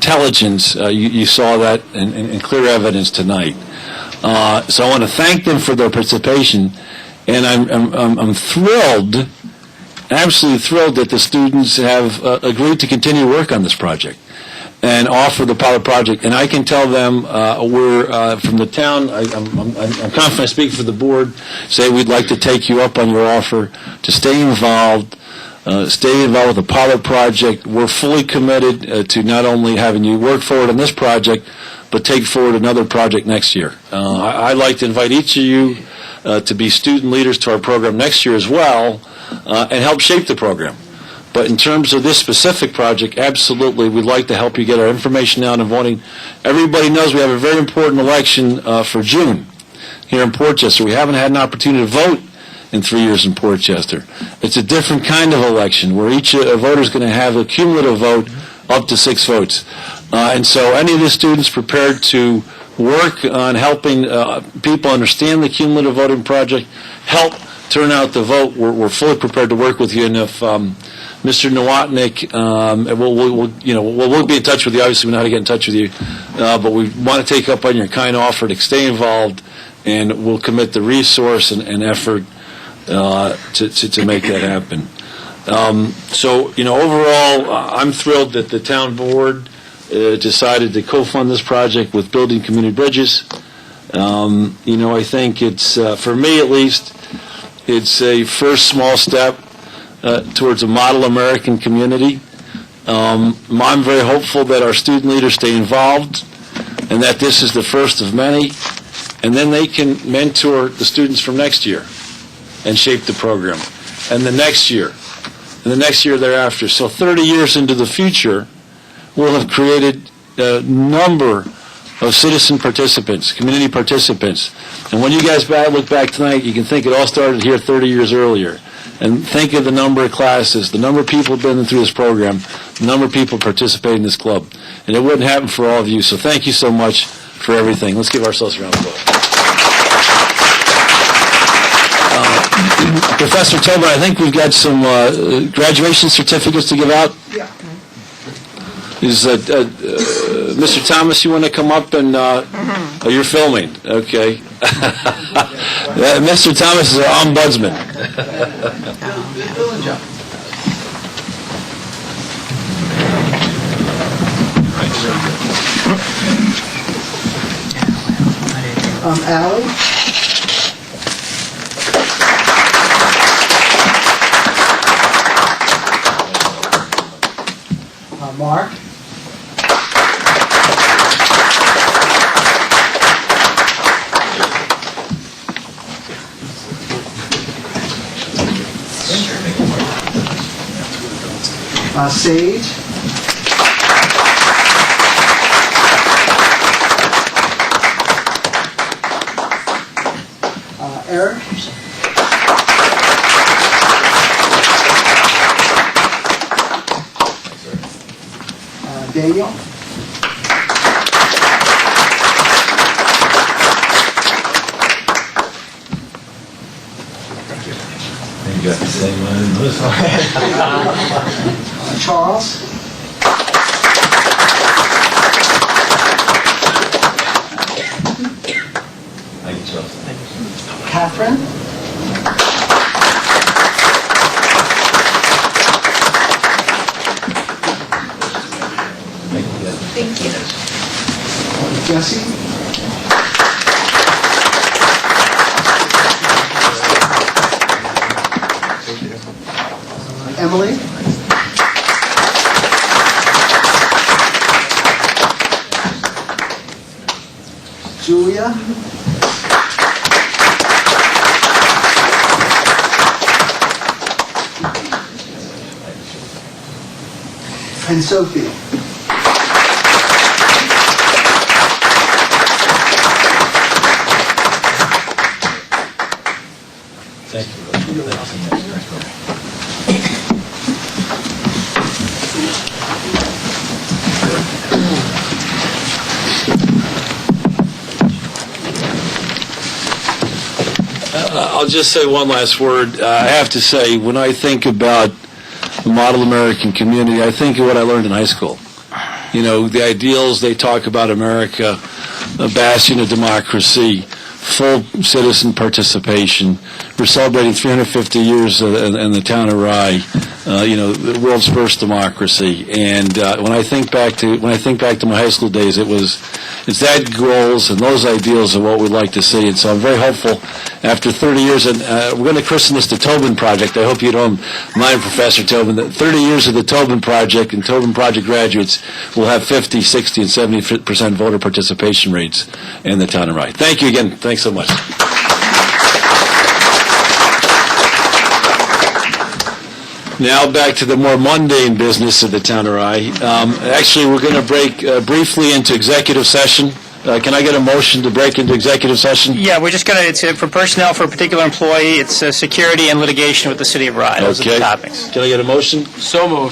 intelligence. You saw that in clear evidence tonight. So I want to thank them for their participation, and I'm thrilled, absolutely thrilled that the students have agreed to continue work on this project and offer the pilot project. And I can tell them we're from the town. I'm confident speaking for the board. Say we'd like to take you up on your offer to stay involved. Stay involved with the pilot project. We're fully committed to not only having you work forward on this project, but take forward another project next year. I'd like to invite each of you to be student leaders to our program next year as well, and help shape the program. But in terms of this specific project, absolutely, we'd like to help you get our information out and voting. Everybody knows we have a very important election for June here in Port Chester. We haven't had an opportunity to vote in 3 years in Port Chester. It's a different kind of election where each voter is going to have a cumulative vote up to 6 votes. And so any of the students prepared to work on helping people understand the cumulative voting project, help turn out the vote, we're fully prepared to work with you. And if Mr. Nowotnik, we'll be in touch with you. Obviously, we know how to get in touch with you. But we want to take up on your kind offer to stay involved, and we'll commit the resource and effort to make that happen. So, overall, I'm thrilled that the town board decided to co-fund this project with Building Community Bridges. I think it's, for me at least, it's a first small step towards a model American community. I'm very hopeful that our student leaders stay involved and that this is the first of many, and then they can mentor the students from next year and shape the program, and the next year, and the next year thereafter. So 30 years into the future, we'll have created a number of citizen participants, community participants. And when you guys look back tonight, you can think it all started here 30 years earlier. And think of the number of classes, the number of people who've been through this program, the number of people participating in this club. And it wouldn't happen for all of you. So thank you so much for everything. Let's give ourselves a round of applause. Professor Tobin, I think we've got some graduation certificates to give out. Yeah. Is Mr. Thomas, you want to come up and oh, you're filming? Okay. Mr. Thomas is our ombudsman. Allie. Mark. Sage. Eric. Daniel. You got the same one in this Charles. Thank you, Charles. Catherine. Thank you. Jesse. Emily. Julia. And Sophie. Thank you. I'll just say one last word. I have to say, when I think about the model American community, I think of what I learned in high school. the ideals they talk about America, a bastion of democracy, full citizen participation. We're celebrating 350 years in the town of Rye, the world's first democracy. And when I think back to my high school days, it's that goals and those ideals are what we'd like to see. And so I'm very hopeful. After 30 years, and we're going to christen this the Tobin Project. I hope you don't mind, Professor Tobin, that 30 years of the Tobin Project and Tobin Project graduates will have 50, 60, and 70% voter participation rates in the town of Rye. Thank you again. Thanks so much. Now back to the more mundane business of the town of Rye. Actually, we're going to break briefly into executive session. Can I get a motion to break into executive session? Yeah, we're just going to, it's for personnel for a particular employee. It's security and litigation with the city of Rye. Those are the topics. Can I get a motion? So moved.